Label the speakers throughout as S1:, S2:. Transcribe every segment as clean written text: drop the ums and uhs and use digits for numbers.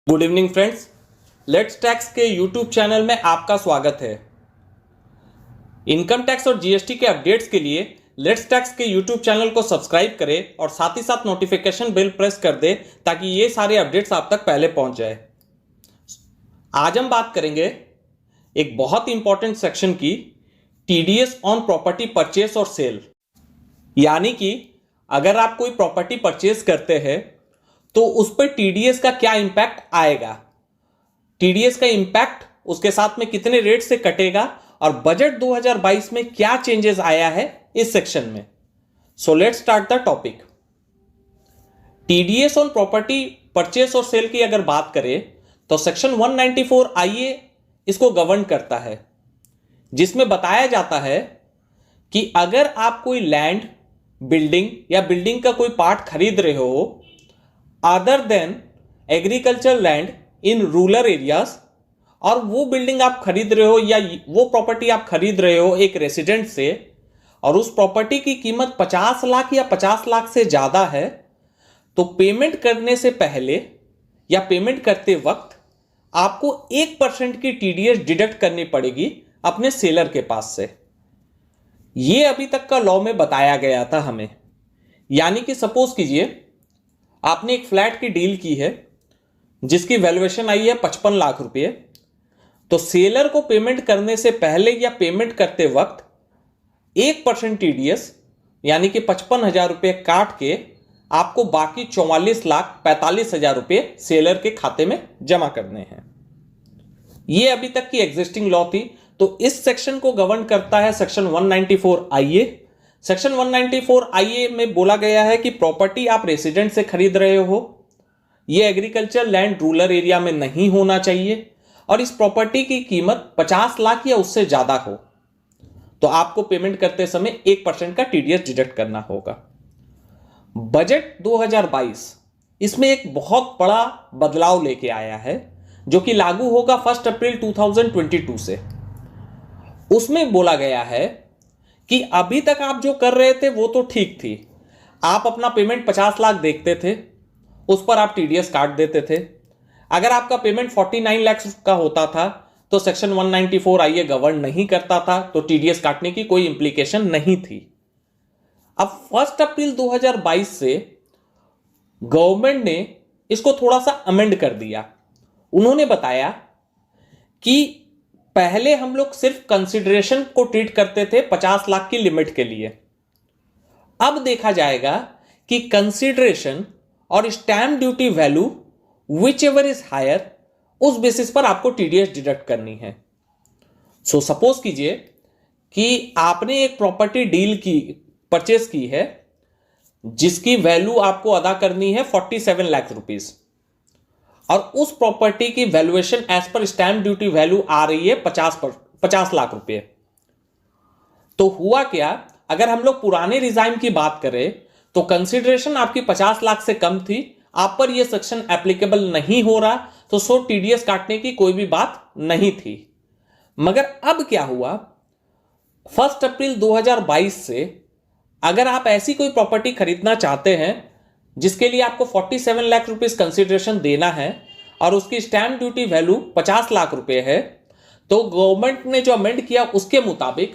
S1: Good evening friends, let's tax के YouTube channel में आपका स्वागत है। इनकम टैक्स और जीएसटी के अपडेट्स के लिए लेट्स टैक्स के यूट्यूब चैनल को सब्सक्राइब करें और साथ ही साथ नोटिफिकेशन बेल प्रेस कर दें ताकि ये सारे अपडेट्स आप तक पहले पहुंच जाए। आज हम बात करेंगे एक बहुत इंपॉर्टेंट सेक्शन की, टीडीएस ऑन प्रॉपर्टी परचेस और सेल। यानी कि अगर आप कोई प्रॉपर्टी परचेस करते हैं तो उस पर टीडीएस का क्या इंपैक्ट आएगा, टीडीएस का इंपैक्ट उसके साथ में कितने रेट से कटेगा और बजट 2022 में क्या चेंजेस आया है इस सेक्शन में। So let's start the topic. TDS on property purchase और सेल की अगर बात करें तो सेक्शन 194 आईए इसको गवर्न करता है, जिसमें बताया जाता है कि अगर आप कोई लैंड, बिल्डिंग या बिल्डिंग का कोई पार्ट खरीद रहे हो other than agriculture land in rural areas, और वो बिल्डिंग आप खरीद रहे हो या वो प्रॉपर्टी आप खरीद रहे हो एक रेसिडेंट से, और उस प्रॉपर्टी की कीमत 50 लाख या 50 लाख से ज्यादा है, तो पेमेंट करने से पहले या पेमेंट करते वक्त आपको 1% की टीडीएस डिडक्ट करनी पड़ेगी अपने सेलर के पास से। यह अभी तक का लॉ में बताया गया था हमें। यानी कि सपोज कीजिए आपने एक फ्लैट की डील की है जिसकी वैल्यूएशन आई है 55 लाख रुपए, तो सेलर को पेमेंट करने से पहले या पेमेंट करते वक्त 1% टीडीएस यानी कि 55,000 रुपए काट के आपको बाकी 44,45,000 रुपए सेलर के खाते में जमा करने हैं। यह अभी तक की एग्जिस्टिंग लॉ थी। तो इस सेक्शन को गवर्न करता है सेक्शन 194 आईए। सेक्शन 194 आईए में बोला गया है कि प्रॉपर्टी आप रेसिडेंट से खरीद रहे हो, यह एग्रीकल्चर लैंड रूरल एरिया में नहीं होना चाहिए, और इस प्रॉपर्टी की कीमत 50 लाख या उससे ज्यादा हो तो आपको पेमेंट करते समय 1% का टीडीएस डिडक्ट करना होगा। बजट 2022 इसमें एक बहुत बड़ा बदलाव लेके आया है जो कि लागू होगा 1 अप्रैल 2022 से। उसमें बोला गया है कि अभी तक आप जो कर रहे थे वो तो ठीक थी, आप अपना पेमेंट 50 लाख देखते थे, उस पर आप टीडीएस काट देते थे। अगर आपका पेमेंट 49 लाख का होता था तो सेक्शन 194 आईए गवर्न नहीं करता था, तो टीडीएस काटने की कोई इंप्लीकेशन नहीं थी। अब 1 अप्रैल 2022 से गवर्नमेंट ने इसको थोड़ा सा अमेंड कर दिया। उन्होंने बताया कि पहले हम लोग सिर्फ कंसिडरेशन को ट्रीट करते थे 50 लाख की लिमिट के लिए, अब देखा जाएगा कि कंसिडरेशन और stamp duty value which ever is higher, उस बेसिस पर आपको टीडीएस डिडक्ट करनी है। सो सपोज कीजिए कि आपने एक प्रॉपर्टी डील की, परचेस की है, जिसकी वैल्यू आपको अदा करनी है 47 लाख रुपीज, और उस प्रॉपर्टी की वैल्यूएशन एज पर स्टैंप ड्यूटी वैल्यू आ रही है 50 लाख रुपए। तो हुआ क्या, अगर हम लोग पुराने रिजाइम की बात करें तो कंसिडरेशन आपकी 50 लाख से कम थी, आप पर यह सेक्शन एप्लीकेबल नहीं हो रहा, तो सो टीडीएस काटने की कोई भी बात नहीं थी। मगर अब क्या हुआ, 1 अप्रैल 2022 से अगर आप ऐसी कोई प्रॉपर्टी खरीदना चाहते हैं जिसके लिए आपको 47 लाख रुपीस कंसिडरेशन देना है और उसकी स्टैंप ड्यूटी वैल्यू 50 लाख रुपए है, तो गवर्नमेंट ने जो अमेंड किया उसके मुताबिक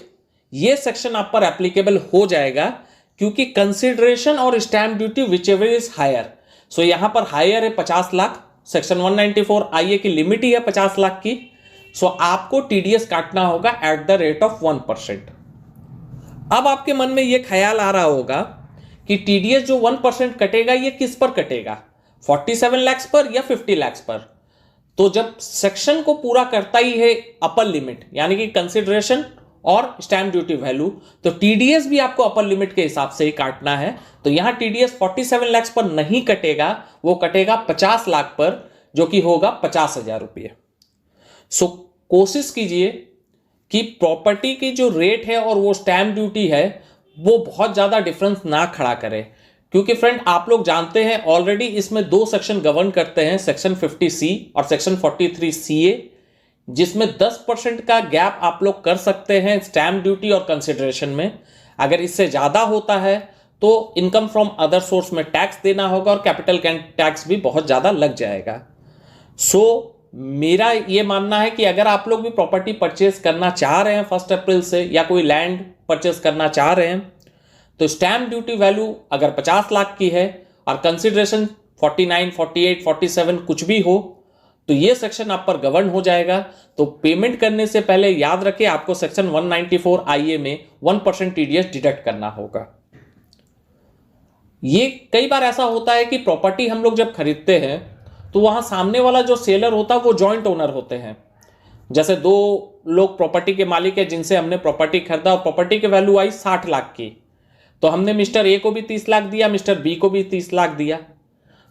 S1: यह सेक्शन आप पर एप्लीकेबल हो जाएगा, क्योंकि कंसिडरेशन और stamp duty which ever is higher. So यहां पर हायर है 50 लाख, सेक्शन 194 आईए की लिमिट ही है 50 लाख की। सो आपको टीडीएस काटना होगा एट द रेट ऑफ 1%। अब आपके मन में यह ख्याल आ रहा होगा कि टीडीएस जो 1% कटेगा ये किस पर कटेगा, 47 लाख पर या 50 लाख पर। तो जब सेक्शन को पूरा करता ही है अपर लिमिट यानी कि कंसिडरेशन और स्टैंप ड्यूटी वैल्यू, तो टीडीएस भी आपको अपर लिमिट के हिसाब से ही काटना है। तो यहां टीडीएस 47 लाख पर नहीं कटेगा, वो कटेगा 50 लाख पर, जो कि होगा 50,000 रुपये। सो कोशिश कीजिए कि प्रॉपर्टी की जो रेट है और वो स्टैंप ड्यूटी है वो बहुत ज्यादा डिफरेंस ना खड़ा करे, क्योंकि फ्रेंड आप लोग जानते हैं ऑलरेडी इसमें दो सेक्शन गवर्न करते हैं, सेक्शन 50C और सेक्शन 43CA, जिसमें 10% का गैप आप लोग कर सकते हैं स्टैंप ड्यूटी और कंसिडरेशन में। अगर इससे ज्यादा होता है तो इनकम फ्रॉम अदर सोर्स में टैक्स देना होगा और कैपिटल गेन टैक्स भी बहुत ज्यादा लग जाएगा। मेरा ये मानना है कि अगर आप लोग भी प्रॉपर्टी परचेज करना चाह रहे हैं 1 अप्रैल से, या कोई लैंड परचेज करना चाह रहे हैं, तो स्टैंप ड्यूटी वैल्यू अगर 50 लाख की है और कंसिडरेशन 49, 48, 47 कुछ भी हो, तो ये सेक्शन आप पर गवर्न हो जाएगा। तो पेमेंट करने से पहले याद रखें, आपको सेक्शन 194 IA में 1% TDS डिडक्ट करना होगा। ये कई बार ऐसा होता है कि प्रॉपर्टी हम लोग जब खरीदते हैं तो वहां सामने वाला जो सेलर होता है वो जॉइंट ओनर होते हैं। जैसे 2 लोग प्रॉपर्टी के मालिक है जिनसे हमने प्रॉपर्टी खरीदा और प्रॉपर्टी की वैल्यू आई 60 लाख की, तो हमने मिस्टर ए को भी 30 लाख दिया, मिस्टर बी को भी 30 लाख दिया।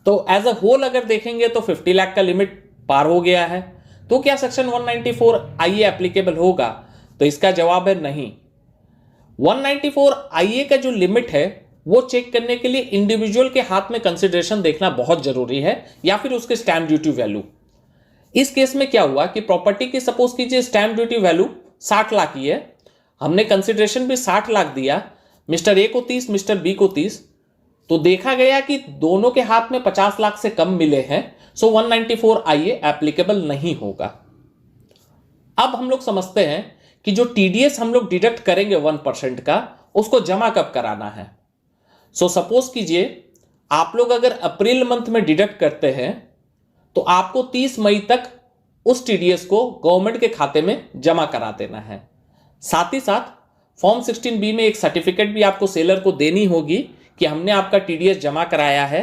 S1: तो एज अ होल अगर देखेंगे तो 50 लाख का लिमिट पार हो गया है। तो क्या सेक्शन 194 IA एप्लीकेबल होगा? तो इसका जवाब है नहीं। 194 IA का जो लिमिट है वो चेक करने के लिए इंडिविजुअल के हाथ में कंसिडरेशन देखना बहुत जरूरी है, या फिर उसके स्टैंप ड्यूटी वैल्यू। इस केस में क्या हुआ कि प्रॉपर्टी की सपोज कीजिए स्टैंप ड्यूटी वैल्यू 60 लाख की है, हमने कंसिडरेशन भी 60 लाख दिया, मिस्टर ए को 30, मिस्टर बी को 30, तो देखा गया कि दोनों के हाथ में 50 लाख से कम मिले हैं। सो 194 IA एप्लीकेबल नहीं होगा। अब हम लोग समझते हैं कि जो TDS हम लोग डिडक्ट करेंगे 1% का, उसको जमा कब कराना है। सपोज कीजिए आप लोग अगर अप्रैल मंथ में डिडक्ट करते हैं तो आपको 30 मई तक उस TDS को गवर्नमेंट के खाते में जमा करा देना है। साथ ही साथ फॉर्म 16B में एक सर्टिफिकेट भी आपको सेलर को देनी होगी कि हमने आपका TDS जमा कराया है।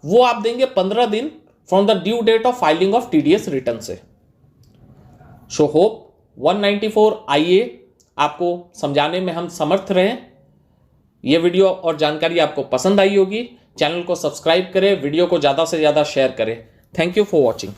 S1: वो आप देंगे 15 दिन from the due date of filing of TDS return से। होप 194 IA आपको समझाने में हम समर्थ रहे। यह वीडियो और जानकारी आपको पसंद आई होगी। चैनल को सब्सक्राइब करें, वीडियो को ज़्यादा से ज़्यादा शेयर करें। Thank you for watching.